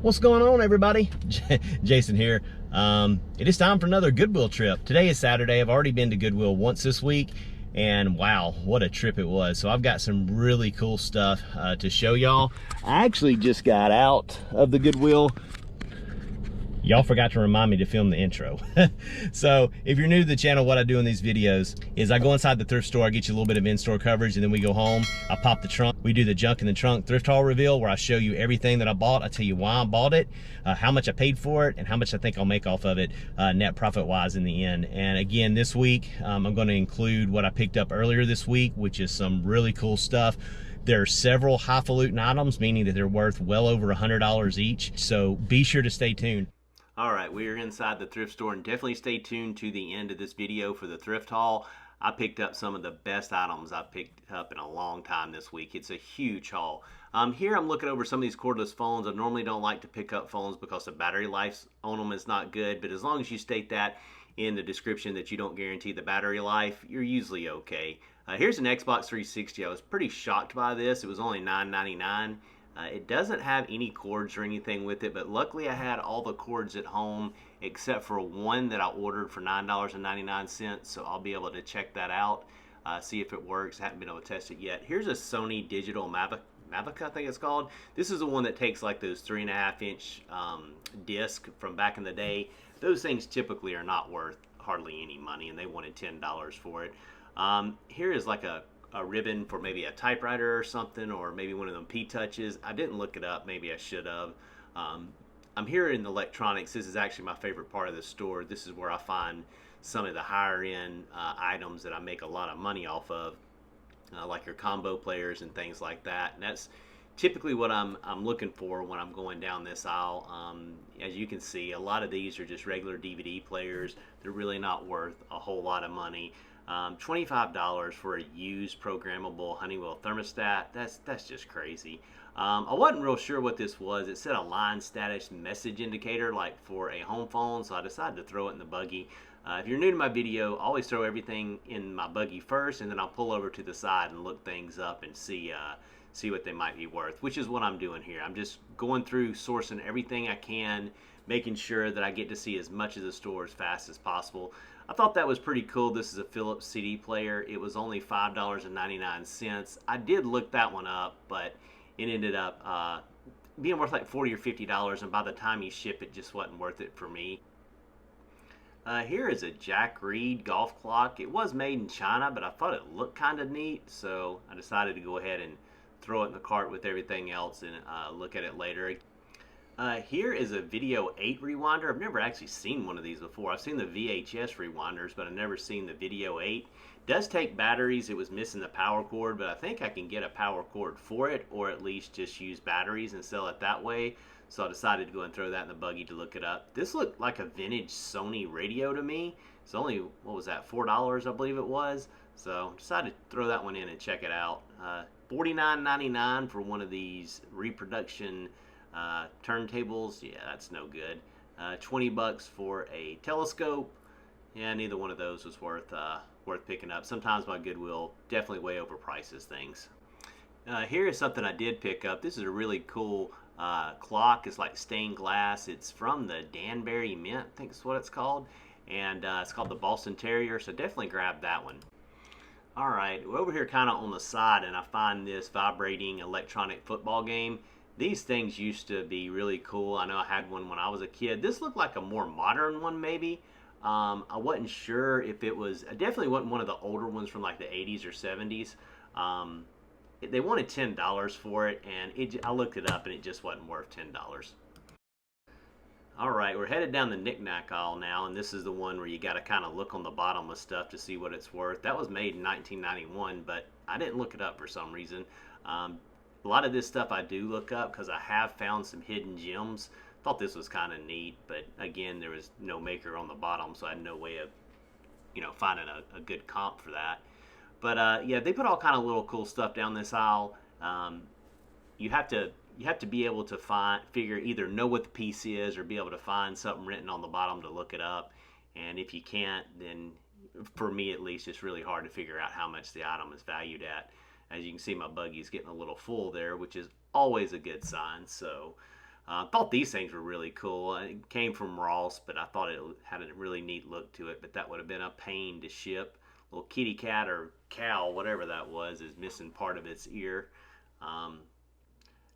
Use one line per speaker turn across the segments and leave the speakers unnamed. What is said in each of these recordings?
What's going on, everybody? Jason here. It is time for another Goodwill trip. Today is Saturday. I've already been to Goodwill once this week, and wow, what a trip it was. So I've got some really cool stuff to show y'all. I actually just got out of the Goodwill. Y'all forgot to remind me to film the intro. So if you're new to the channel, what I do in these videos is I go inside the thrift store, I get you a little bit of in-store coverage, and then we go home, I pop the trunk. We do the junk in the trunk thrift haul reveal, where I show you everything that I bought. I tell you why I bought it, how much I paid for it, and how much I think I'll make off of it net profit wise in the end. And again, this week, I'm gonna include what I picked up earlier this week, which is some really cool stuff. There are several highfalutin items, meaning that they're worth well over $100 each. So be sure to stay tuned. All right, we are inside the thrift store, and definitely stay tuned to the end of this video for the thrift haul. I picked up some of the best items I've picked up in a long time this week. It's a huge haul. Here I'm looking over some of these cordless phones. I normally don't like to pick up phones because the battery life on them is not good, but as long as you state that in the description that you don't guarantee the battery life, you're usually okay. Here's an Xbox 360. I was pretty shocked by this. It was only $9.99. It doesn't have any cords or anything with it, but luckily I had all the cords at home except for one that I ordered for $9.99, so I'll be able to check that out, see if it works. I haven't been able to test it yet. Here's a Sony digital Mavic, I think it's called. This is the one that takes like those 3.5-inch disc from back in the day. Those things typically are not worth hardly any money, and they wanted $10 for it. Here is like a ribbon for maybe a typewriter or something, or maybe one of them P-touches. I didn't look it up. Maybe I should have. I'm here in electronics. This is actually my favorite part of the store. This is where I find some of the higher end items that I make a lot of money off of, like your combo players and things like that. And that's typically what I'm looking for when I'm going down this aisle. As you can see, a lot of these are just regular DVD players. They're really not worth a whole lot of money. $25 for a used programmable Honeywell thermostat. That's just crazy. I wasn't real sure what this was. It said a line status message indicator, like for a home phone, so I decided to throw it in the buggy. If you're new to my video, I always throw everything in my buggy first, and then I'll pull over to the side and look things up and see what they might be worth, which is what I'm doing here. I'm just going through, sourcing everything I can, making sure that I get to see as much of the store as fast as possible. I thought that was pretty cool. This is a Philips CD player. It was only $5.99. I did look that one up, but it ended up being worth like $40 or $50, and by the time you ship it, just wasn't worth it for me. Here is a Jack Reed golf clock. It was made in China, but I thought it looked kind of neat, so I decided to go ahead and throw it in the cart with everything else and look at it later. Here is a Video 8 rewinder. I've never actually seen one of these before. I've seen the VHS rewinders, but I've never seen the Video 8. It does take batteries. It was missing the power cord, but I think I can get a power cord for it, or at least just use batteries and sell it that way. So I decided to go and throw that in the buggy to look it up. This looked like a vintage Sony radio to me. It's only, what was that, $4 I believe it was. So I decided to throw that one in and check it out. $49.99 for one of these reproduction turntables. Yeah, that's no good. 20 bucks for a telescope. Yeah, neither one of those was worth picking up. Sometimes my Goodwill definitely way overprices things. Here is something I did pick up. This is a really cool clock. It's like stained glass. It's from the Danbury Mint, I think is what it's called, and it's called the Boston Terrier. So definitely grab that one. All right, we're over here kind of on the side, and I find this vibrating electronic football game. These things used to be really cool. I know I had one when I was a kid. This looked like a more modern one, maybe. I wasn't sure if it was. It definitely wasn't one of the older ones from like the 80s or 70s. They wanted $10 for it, and I looked it up, and it just wasn't worth $10. All right, we're headed down the knick-knack aisle now, and this is the one where you got to kind of look on the bottom of stuff to see what it's worth. That was made in 1991, but I didn't look it up for some reason. A lot of this stuff I do look up because I have found some hidden gems. Thought this was kind of neat, but again, there was no maker on the bottom, so I had no way of, finding a good comp for that. But yeah, they put all kind of little cool stuff down this aisle. You have to be able to figure either know what the piece is or be able to find something written on the bottom to look it up. And if you can't, then for me at least, it's really hard to figure out how much the item is valued at. As you can see, my buggy's getting a little full there, which is always a good sign. So I thought these things were really cool. It came from Ross, but I thought it had a really neat look to it, but that would have been a pain to ship. Little kitty cat or cow, whatever that was, is missing part of its ear.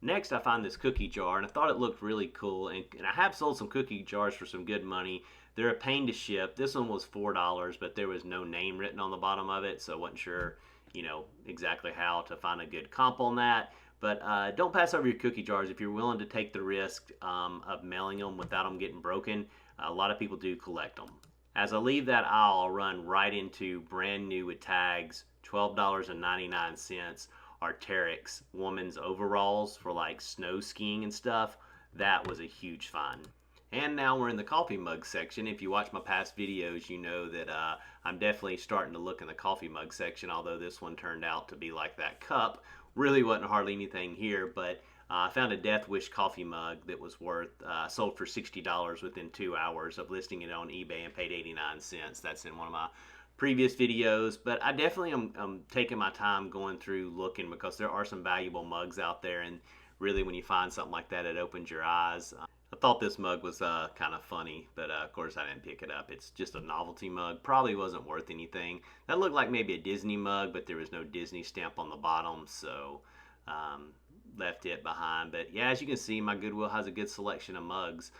Next, I find this cookie jar, and I thought it looked really cool, and I have sold some cookie jars for some good money. They're a pain to ship. This one was $4, but there was no name written on the bottom of it, so I wasn't sure, exactly how to find a good comp on that. But don't pass over your cookie jars if you're willing to take the risk of mailing them without them getting broken. A lot of people do collect them. As I leave that aisle, I'll run right into brand new with tags, $12.99, Arc'teryx women's overalls for like snow skiing and stuff. That was a huge find. And now we're in the coffee mug section. If you watch my past videos, you know that I'm definitely starting to look in the coffee mug section, although this one turned out to be like that cup. Really wasn't hardly anything here, but I found a Death Wish coffee mug that was sold for $60 within 2 hours of listing it on eBay and paid 89 cents. That's in one of my previous videos, but I definitely am taking my time going through looking because there are some valuable mugs out there, and really when you find something like that, it opens your eyes. I thought this mug was kind of funny, but of course I didn't pick it up. It's just a novelty mug. Probably wasn't worth anything. That looked like maybe a Disney mug, but there was no Disney stamp on the bottom, so left it behind. But yeah, as you can see, my Goodwill has a good selection of mugs.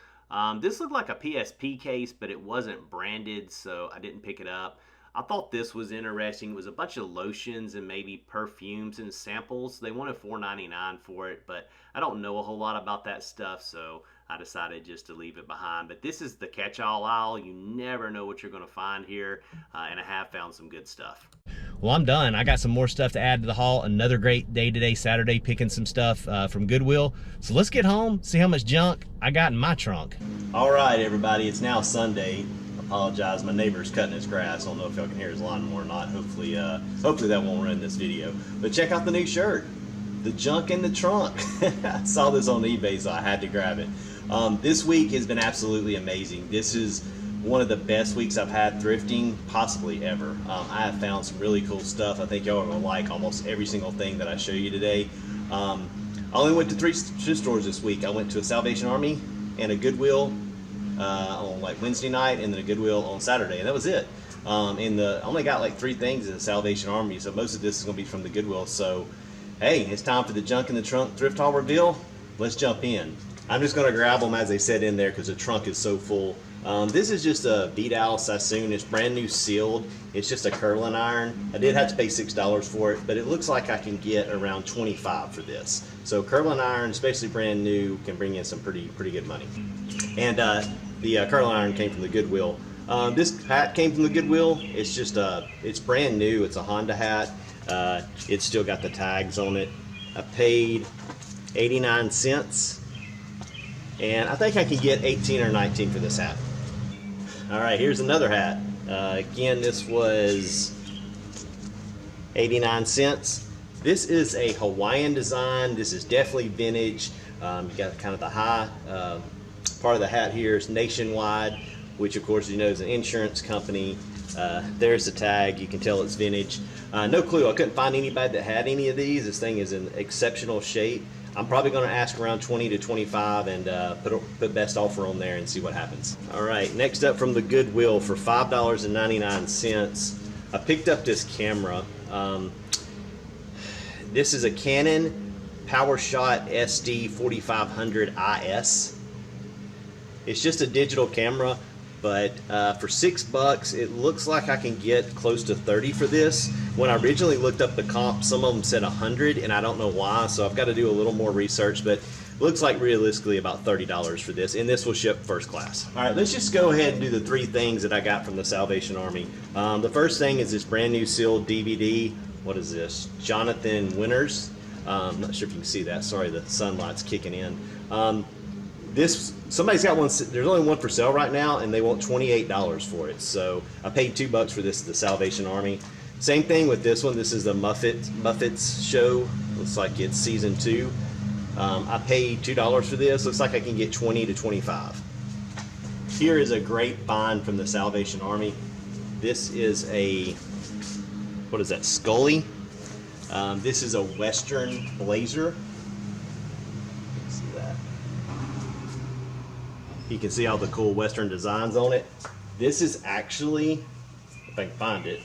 This looked like a PSP case, but it wasn't branded, so I didn't pick it up. I thought this was interesting. It was a bunch of lotions and maybe perfumes and samples. They wanted $4.99 for it, but I don't know a whole lot about that stuff, so I decided just to leave it behind. But this is the catch-all aisle. You never know what you're going to find here, and I have found some good stuff. Well, I'm done. I got some more stuff to add to the haul. Another great day today, Saturday, picking some stuff from Goodwill. So let's get home, see how much junk I got in my trunk. All right, everybody, it's now Sunday. Apologize, my neighbor's cutting his grass. I don't know if y'all can hear his lawnmower or not. Hopefully that won't ruin this video. But check out the new shirt, the junk in the trunk. I saw this on eBay, so I had to grab it. This week has been absolutely amazing. This is one of the best weeks I've had thrifting possibly ever. I have found some really cool stuff. I think y'all are gonna like almost every single thing that I show you today. I only went to three stores this week. I went to a Salvation Army and a Goodwill on like Wednesday night, and then a Goodwill on Saturday, and that was it. I only got like 3 things in the Salvation Army, so most of this is going to be from the Goodwill. So hey, it's time for the junk in the trunk thrift haul reveal. Let's jump in. I'm just going to grab them as they sit in there because the trunk is so full. This is just a beat out Sassoon. It's brand new sealed. It's just a curling iron. I did have to pay $6 for it, but it looks like I can get around $25 for this. So curling iron, especially brand new, can bring in some pretty good money. And the curling iron came from the Goodwill. This hat came from the Goodwill. It's just it's brand new. It's a Honda hat. It's still got the tags on it. I paid 89 cents, and I think I can get 18 or 19 for this hat. All right, here's another hat. Again, this was 89 cents. This is a Hawaiian design. This is definitely vintage. You got kind of the high part of the hat here is Nationwide, which of course you know is an insurance company. There's the tag. You can tell it's vintage. No clue. I couldn't find anybody that had any of these. This thing is in exceptional shape. I'm probably going to ask around 20 to 25 and put best offer on there and see what happens. All right, next up from the Goodwill for $5.99. I picked up this camera. This is a Canon PowerShot SD 4500 IS. It's just a digital camera, but for $6, it looks like I can get close to 30 for this. When I originally looked up the comp, some of them said 100, and I don't know why, so I've got to do a little more research, but it looks like realistically about $30 for this, and this will ship first class. All right, let's just go ahead and do the 3 things that I got from the Salvation Army. The first thing is this brand new sealed DVD. What is this? Jonathan Winters. I'm not sure if you can see that. Sorry, the sunlight's kicking in. Somebody's got one. There's only one for sale right now, and they want $28 for it. So I paid $2 for this, the Salvation Army. Same thing with this one. This is the Muppets show. Looks like it's season 2. I paid $2 for this. Looks like I can get 20 to 25. Here is a great find from the Salvation Army. This is a, what is that, Scully? This is a Western blazer. See that? You can see all the cool Western designs on it. This is actually, if I can find it,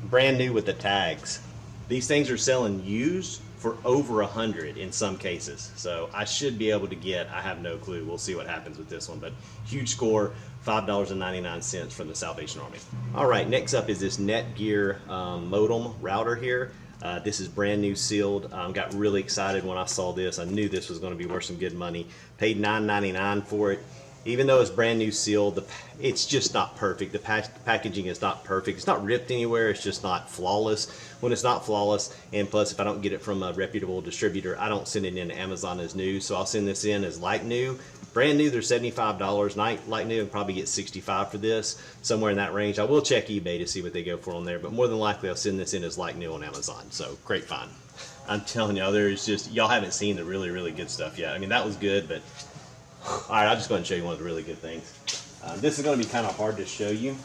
brand new with the tags. These things are selling used for over $100 in some cases. So I should be able to get, I have no clue, we'll see what happens with this one, but huge score, $5.99 from the Salvation Army. All right, next up is this Netgear modem router here. This is brand new sealed. Got really excited when I saw this. I knew this was going to be worth some good money. Paid $9.99 for it. Even though it's brand new sealed, it's just not perfect. The packaging is not perfect. It's not ripped anywhere. It's just not flawless. When it's not flawless, and plus if I don't get it from a reputable distributor, I don't send it in to Amazon as new. So I'll send this in as like new. Brand new, they're $75. Like new, and probably get $65 for this, somewhere in that range. I will check eBay to see what they go for on there, but more than likely I'll send this in as like new on Amazon. So great find. I'm telling y'all, there's just, y'all haven't seen the really, really good stuff yet. I mean, that was good, but all right, I'll just go ahead and show you one of the really good things. This is going to be kind of hard to show you.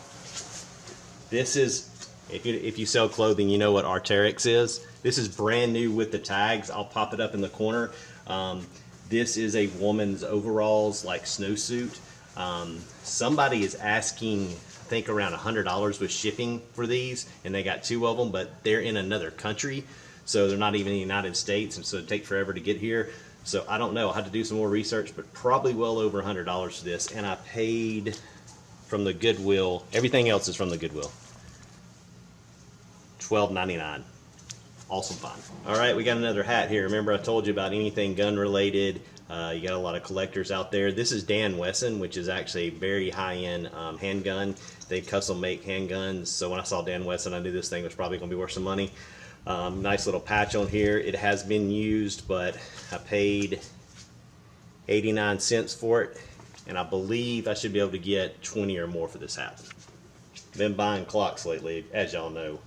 This is, if you sell clothing, you know what Arc'teryx is. This is brand new with the tags. I'll pop it up in the corner. This is a woman's overalls, like snowsuit. Somebody is asking, I think around $100 with shipping for these, and they got 2 of them, but they're in another country, so they're not even in the United States, and so it'd take forever to get here. So I don't know, I had to do some more research, but probably well over $100 for this, and I paid from the Goodwill, everything else is from the Goodwill, $12.99. Awesome find. All right, we got another hat here. Remember I told you about anything gun related. You got a lot of collectors out there. This is Dan Wesson, which is actually a very high-end handgun. They custom make handguns, so when I saw Dan Wesson, I knew this thing was probably going to be worth some money. Nice little patch on here. It has been used, but I paid 89 cents for it, and I believe I should be able to get 20 or more for this hat. Been buying clocks lately, as y'all know.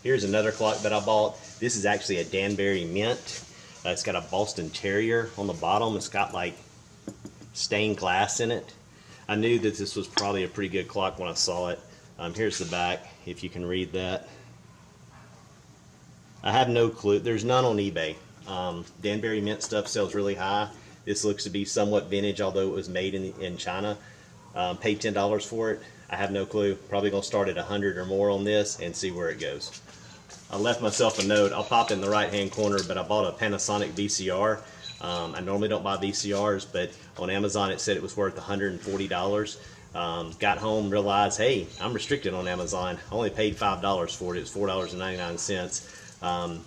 Here's another clock that I bought. This is actually a Danbury Mint. It's got a Boston Terrier on the bottom. It's got like stained glass in it. I knew that this was probably a pretty good clock when I saw it. Here's the back, if you can read that. I have no clue. There's none on eBay. Danbury Mint stuff sells really high. This looks to be somewhat vintage, although it was made in China. Paid $10 for it. I have no clue. Probably gonna start at 100 or more on this and see where it goes. I left myself a note. I'll pop it in the right hand corner, but I bought a Panasonic Vcr. I normally don't buy VCRs, but on Amazon it said it was worth $140. Got home, realized, hey, I'm restricted on Amazon. I only paid $5 for it. It's $4.99.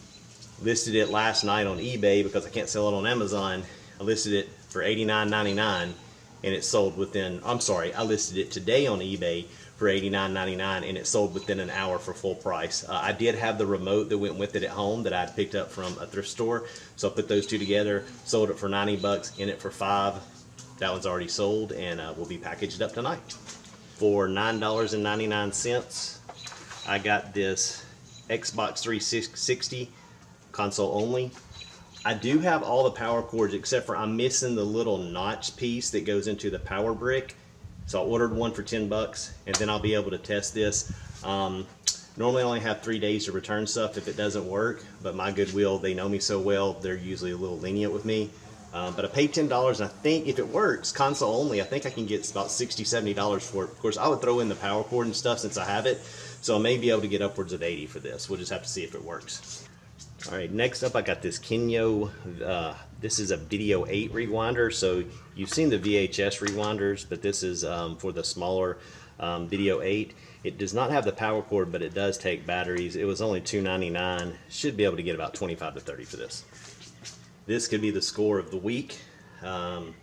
Listed it last night on eBay because I can't sell it on Amazon. I listed it for $89.99 and it sold within, I'm sorry, I listed it today on eBay for $89.99 and it sold within an hour for full price. I did have the remote that went with it at home that I had picked up from a thrift store, so I put those two together, sold it for 90 bucks, in it for $5. That one's already sold and will be packaged up tonight. For $9.99, I got this Xbox 360 console only. I do have all the power cords except for I'm missing the little notch piece that goes into the power brick. So I ordered one for 10 bucks and then I'll be able to test this. Normally I only have 3 days to return stuff if it doesn't work, but my Goodwill, they know me so well, they're usually a little lenient with me. But I paid $10 and I think if it works, console only, I think I can get about $60, $70 for it. Of course, I would throw in the power cord and stuff since I have it, so I may be able to get upwards of 80 for this. We'll just have to see if it works. All right, next up I got this Kenyo. This is a Video 8 rewinder. So you've seen the VHS rewinders, but this is for the smaller Video 8. It does not have the power cord, but it does take batteries. It was only $2.99. Should be able to get about 25 to 30 for this. This could be the score of the week. From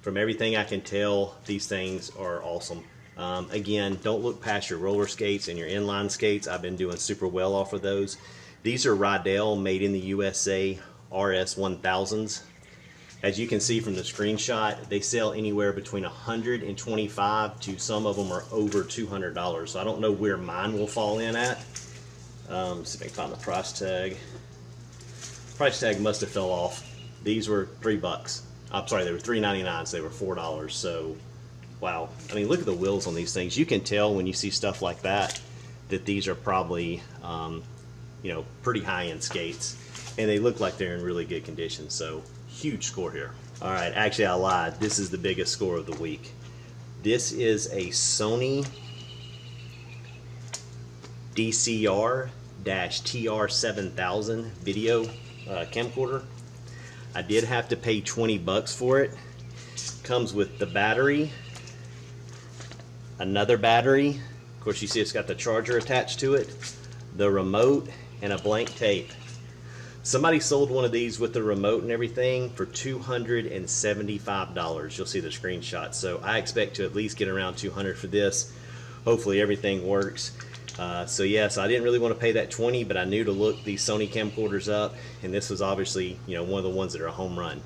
everything I can tell, these things are awesome. Again, don't look past your roller skates and your inline skates. I've been doing super well off of those. These are Riddell made in the USA RS 1000s. As you can see from the screenshot, they sell anywhere between $125 to some of them are over $200. So I don't know where mine will fall in at. Let's see if I can find the price tag. Price tag must have fell off. These were $3. I'm sorry, they were $3.99, so they were $4. So, wow. I mean, look at the wheels on these things. You can tell when you see stuff like that these are probably you know, pretty high-end skates, and they look like they're in really good condition. So huge score here. All right, actually I lied. This is the biggest score of the week. This is a Sony DCR-TR7000 video camcorder. I did have to pay 20 bucks for it. Comes with the battery, another battery. Of course, you see it's got the charger attached to it, the remote, and a blank tape. Somebody sold one of these with the remote and everything for $275. You'll see the screenshot. So I expect to at least get around $200 for this. Hopefully everything works. So yes, I didn't really want to pay that 20, but I knew to look these Sony camcorders up, and this was obviously, you know, one of the ones that are a home run.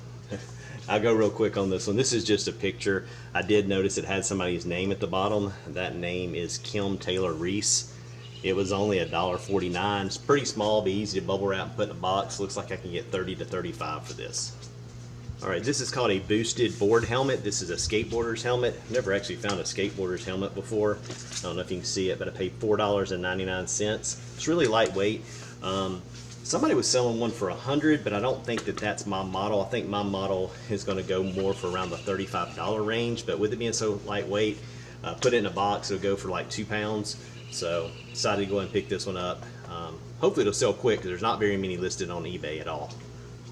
I'll go real quick on this one. This is just a picture. I did notice it had somebody's name at the bottom. That name is Kim Taylor Reese. It was only $1.49. It's pretty small, be easy to bubble wrap and put in a box. Looks like I can get 30 to 35 for this. All right, this is called a boosted board helmet. This is a skateboarder's helmet. Never actually found a skateboarder's helmet before. I don't know if you can see it, but I paid $4.99. It's really lightweight. Somebody was selling one for $100, but I don't think that that's my model. I think my model is going to go more for around the $35 range, but with it being so lightweight, put it in a box, it'll go for like 2 pounds. So decided to go ahead and pick this one up. Hopefully it'll sell quick because there's not very many listed on eBay at all.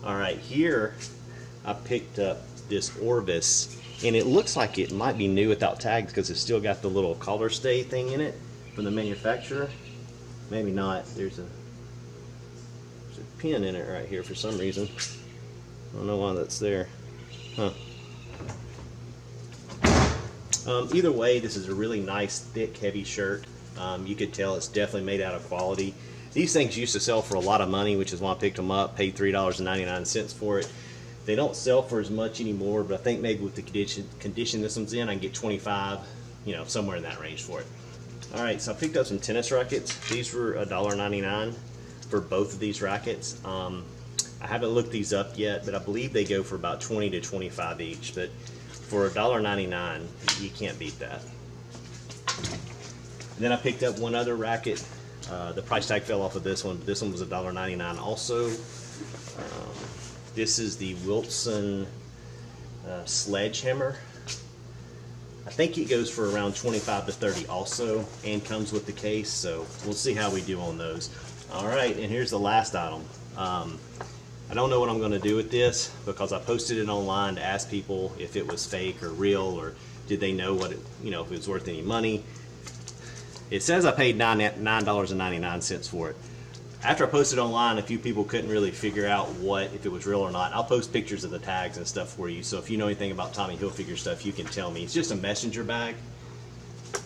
All right, here I picked up this Orvis, and it looks like it might be new without tags because it's still got the little collar stay thing in it from the manufacturer. Maybe not. There's a pin in it right here for some reason. I don't know why that's there. Huh. Either way, this is a really nice, thick, heavy shirt. You could tell it's definitely made out of quality. These things used to sell for a lot of money, which is why I picked them up, paid $3.99 for it. They don't sell for as much anymore, but I think maybe with the condition this one's in, I can get 25, you know, somewhere in that range for it. All right, so I picked up some tennis rackets. These were $1.99 for both of these rackets. I haven't looked these up yet, but I believe they go for about 20 to 25 each. But for $1.99, you can't beat that. And then I picked up one other racket. The price tag fell off of this one. This one was $1.99 also. This is the Wilson Sledgehammer. I think it goes for around 25 to 30 also, and comes with the case, so we'll see how we do on those. All right, and here's the last item. I don't know what I'm going to do with this because I posted it online to ask people if it was fake or real, or did they know what it, you know, if it was worth any money. It says I paid $9.99 for it. After I posted online, a few people couldn't really figure out if it was real or not. I'll post pictures of the tags and stuff for you, so if you know anything about Tommy Hilfiger stuff, you can tell me. It's just a messenger bag.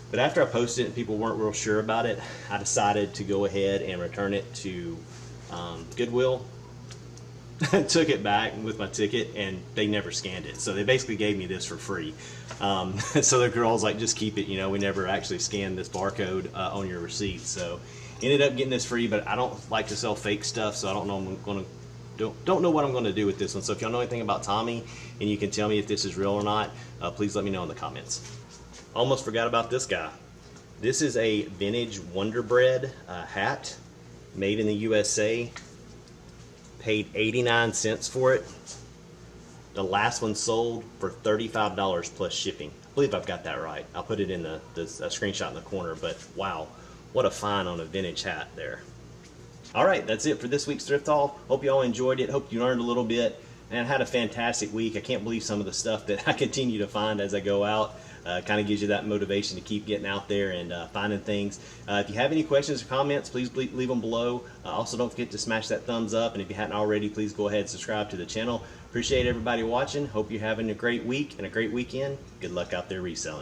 But after I posted it and people weren't real sure about it, I decided to go ahead and return it to Goodwill. Took it back with my ticket, and they never scanned it, so they basically gave me this for free. So the girl's like, just keep it, you know, we never actually scanned this barcode on your receipt. So ended up getting this free, but I don't like to sell fake stuff, so I don't know don't know what I'm going to do with this one. So if y'all know anything about Tommy and you can tell me if this is real or not, please let me know in the comments. Almost forgot about this guy. This is a vintage Wonder Bread hat made in the USA. Paid 89 cents for it. The last one sold for $35 plus shipping. I believe I've got that right. I'll put it in the screenshot in the corner, but wow, what a find on a vintage hat there. All right, that's it for this week's thrift haul. Hope you all enjoyed it. Hope you learned a little bit and had a fantastic week. I can't believe some of the stuff that I continue to find as I go out. Kind of gives you that motivation to keep getting out there and finding things. If you have any questions or comments, please leave them below. Also, don't forget to smash that thumbs up, and if you hadn't already, please go ahead and subscribe to the channel. Appreciate everybody watching. Hope you're having a great week and a great weekend. Good luck out there reselling.